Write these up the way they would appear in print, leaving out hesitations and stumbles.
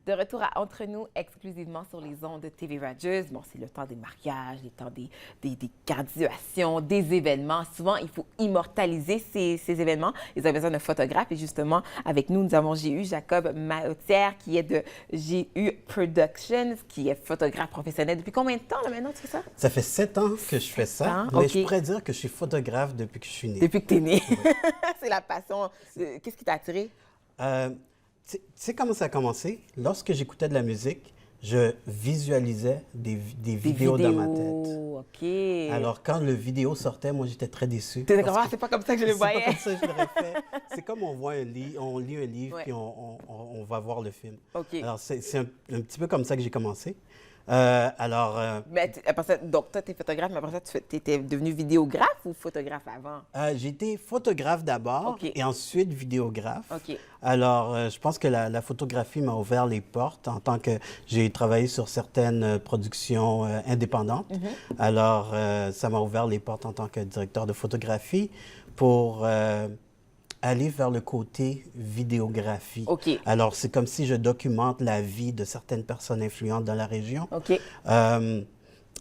De retour à Entre nous, exclusivement sur les ondes de TV Rogers. Bon, c'est le temps des mariages, le temps des graduations, des événements. Souvent, il faut immortaliser ces événements. Ils ont besoin d'un photographe. Et justement, avec nous, nous avons GU Jacob Mahoutière, qui est de GU Productions, qui est photographe professionnel. Depuis combien de temps, là, maintenant, tu fais ça? Ça fait 7 ans que je fais ça, mais okay. je pourrais dire que je suis photographe depuis que je suis né. Depuis que tu es né. C'est la passion. Qu'est-ce qui t'a attiré? Tu sais comment ça a commencé? Lorsque j'écoutais de la musique, je visualisais des vidéos dans ma tête. OK. Alors, quand le vidéo sortait, moi, j'étais très déçu. T'es d'accord? C'est pas comme ça que je le voyais. C'est pas comme ça que je l'aurais fait. C'est comme on lit un livre, puis on va voir le film. OK. Alors, c'est un petit peu comme ça que j'ai commencé. Mais après ça, donc, toi, tu es photographe, mais après ça, tu étais devenu vidéographe ou photographe avant? J'ai été photographe d'abord et ensuite vidéographe. Alors, je pense que la photographie m'a ouvert les portes en tant que j'ai travaillé sur certaines productions indépendantes. Alors, ça m'a ouvert les portes en tant que directeur de photographie pour aller vers le côté vidéographie. Alors, c'est comme si je documente la vie de certaines personnes influentes dans la région.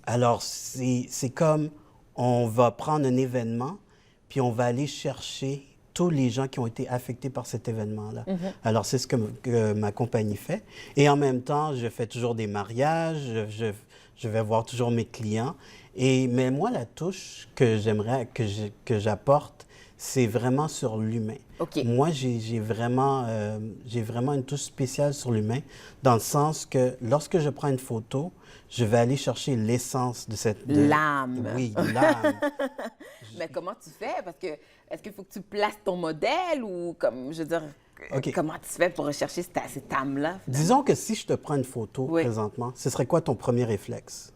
Alors, c'est comme on va prendre un événement, puis on va aller chercher tous les gens qui ont été affectés par cet événement-là. Alors, c'est ce que ma compagnie fait. Et en même temps, je fais toujours des mariages, je vais voir toujours mes clients. Mais moi, la touche que j'aimerais que j'apporte, c'est vraiment sur l'humain. Moi, j'ai vraiment une touche spéciale sur l'humain, dans le sens que lorsque je prends une photo, je vais aller chercher l'essence de cette... L'âme. Oui, l'âme. Mais comment tu fais? Parce que, est-ce qu'il faut que tu places ton modèle ou, comme, je veux dire, comment tu fais pour rechercher cette âme-là? Disons que si je te prends une photo présentement, ce serait quoi ton premier réflexe?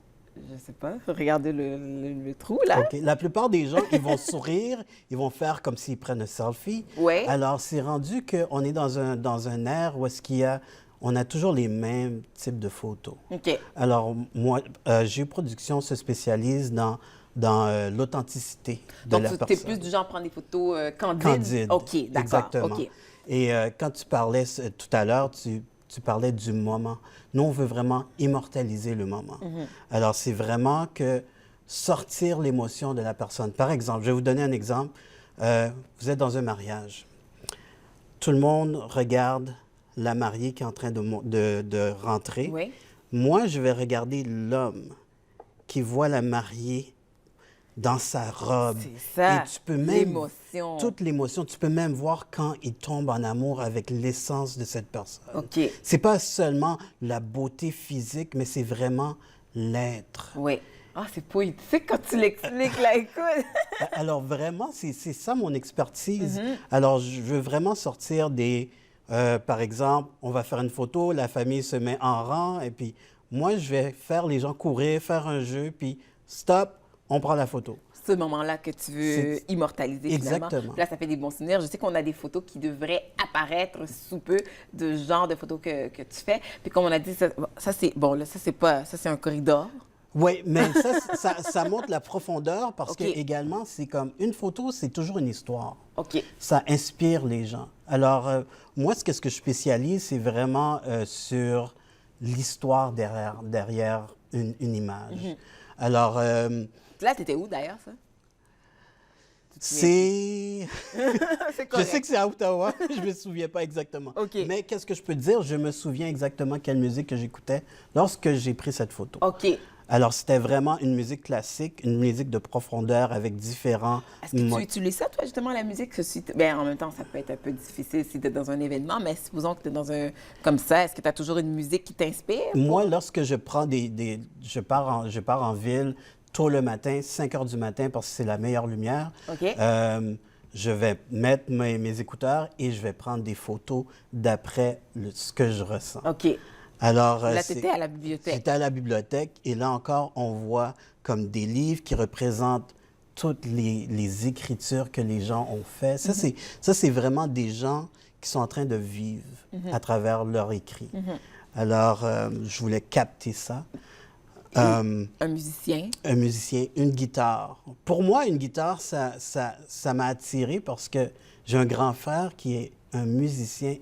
Je sais pas. Regardez le trou, là. La plupart des gens, ils vont sourire, ils vont faire comme s'ils prennent un selfie. Alors, c'est rendu qu'on est dans un air où est-ce on a toujours les mêmes types de photos. Alors, moi, GU Productions se spécialise dans l'authenticité de la personne. Donc, tu es plus du genre prendre des photos candides? Candides. OK, d'accord. Exactement. Et quand tu parlais tout à l'heure, tu parlais du moment. Nous, on veut vraiment immortaliser le moment. Alors, c'est vraiment que sortir l'émotion de la personne. Par exemple, je vais vous donner un exemple. Vous êtes dans un mariage. Tout le monde regarde la mariée qui est en train de rentrer. Moi, je vais regarder l'homme qui voit la mariée dans sa robe. C'est ça, et tu peux même l'émotion. Toute l'émotion. Tu peux même voir quand il tombe en amour avec l'essence de cette personne. C'est pas seulement la beauté physique, mais c'est vraiment l'être. Ah, c'est poétique quand tu l'expliques, là, écoute. Alors, vraiment, c'est ça mon expertise. Alors, je veux vraiment sortir par exemple, on va faire une photo, la famille se met en rang, et puis moi, je vais faire les gens courir, faire un jeu, puis stop, on prend la photo. Ce moment-là que tu veux immortaliser, finalement. Exactement. Là, ça fait des bons souvenirs. Je sais qu'on a des photos qui devraient apparaître sous peu de genre de photos que tu fais. Puis comme on a dit, ça c'est un corridor. Oui, mais ça montre la profondeur parce que également, c'est comme une photo, c'est toujours une histoire. Ça inspire les gens. Alors, moi, ce que je spécialise, c'est vraiment sur l'histoire derrière une image. Alors... Là, tu étais où, d'ailleurs, ça? C'est... Je sais que c'est à Ottawa, je ne me souviens pas exactement. Mais qu'est-ce que je peux te dire? Je me souviens exactement quelle musique que j'écoutais lorsque j'ai pris cette photo. Alors, c'était vraiment une musique classique, une musique de profondeur avec différents... Est-ce que tu utilises ça, toi, justement, la musique? Bien, en même temps, ça peut être un peu difficile si tu es dans un événement, mais supposons que tu es dans un... Comme ça, est-ce que tu as toujours une musique qui t'inspire? Moi, lorsque je prends je pars en ville tôt le matin, 5 heures du matin, parce que c'est la meilleure lumière, je vais mettre mes écouteurs et je vais prendre des photos d'après ce que je ressens. Alors, là, tu étais à la bibliothèque. J'étais à la bibliothèque et là encore, on voit comme des livres qui représentent toutes les écritures que les gens ont faites. Ça, c'est vraiment des gens qui sont en train de vivre à travers leur écrit. Alors, je voulais capter ça. Un musicien? Un musicien, une guitare. Pour moi, une guitare, ça m'a attiré parce que j'ai un grand frère qui est un musicien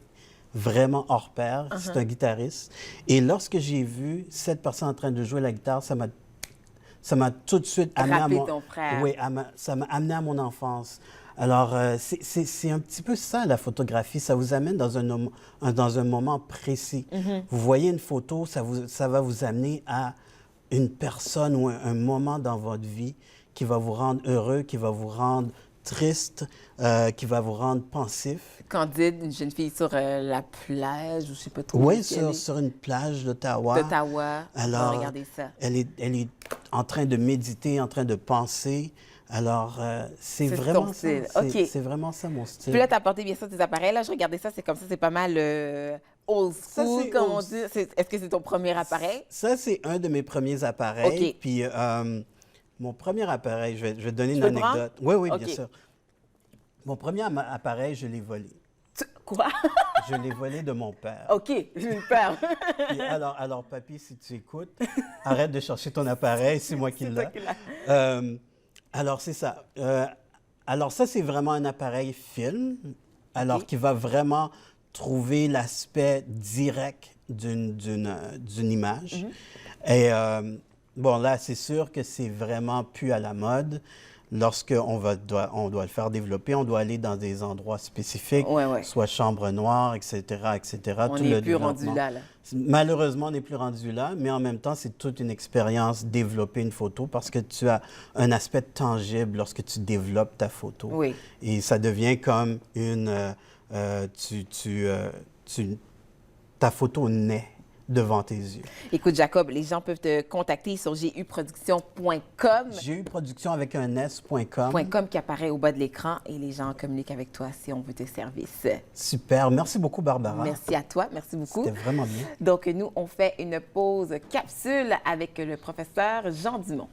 vraiment hors pair. C'est un guitariste. Et lorsque j'ai vu cette personne en train de jouer la guitare, ça m'a tout de suite amené à Rappelé mon... ton frère. Oui, ça m'a amené à mon enfance. Alors, c'est un petit peu ça, la photographie. Ça vous amène dans un moment précis. Vous voyez une photo, ça va vous amener à une personne ou un moment dans votre vie qui va vous rendre heureux, qui va vous rendre triste, qui va vous rendre pensif. Candide, une jeune fille sur la plage, ou je ne sais pas trop. Oui, sur une plage d'Ottawa. D'Ottawa. Alors, Regardez ça. elle est en train de méditer, en train de penser. Alors, c'est vraiment ça. C'est vraiment ça, mon style. Puis là, tu as apporté bien sûr tes appareils. Là, je regardais ça, c'est comme ça, c'est pas mal old school, comme on dit. Est-ce que c'est ton premier appareil? Ça, c'est un de mes premiers appareils. OK. Puis, mon premier appareil, je vais te donner une anecdote. Oui, oui, bien sûr. Mon premier appareil, je l'ai volé. Quoi? Je l'ai volé de mon père. OK, j'ai eu peur. Puis alors, papy, si tu écoutes, arrête de chercher ton appareil, c'est moi qui l'ai. Alors, c'est ça. Alors, ça, c'est vraiment un appareil film, alors qui va vraiment trouver l'aspect direct d'une image. Et bon, là, c'est sûr que c'est vraiment plus à la mode. Lorsqu'on doit le faire développer, on doit aller dans des endroits spécifiques, soit chambre noire, etc., etc. On n'est plus rendu là. Malheureusement, on n'est plus rendu là, mais en même temps, c'est toute une expérience développer une photo parce que tu as un aspect tangible lorsque tu développes ta photo. Oui. Et ça devient comme ta photo naît devant tes yeux. Écoute, Jacob, les gens peuvent te contacter sur guproduction.com. Guproduction avec un S.com. .com qui apparaît au bas de l'écran et les gens communiquent avec toi si on veut tes services. Super. Merci beaucoup, Barbara. Merci à toi. Merci beaucoup. C'était vraiment bien. Donc, nous, on fait une pause capsule avec le professeur Jean Dumont.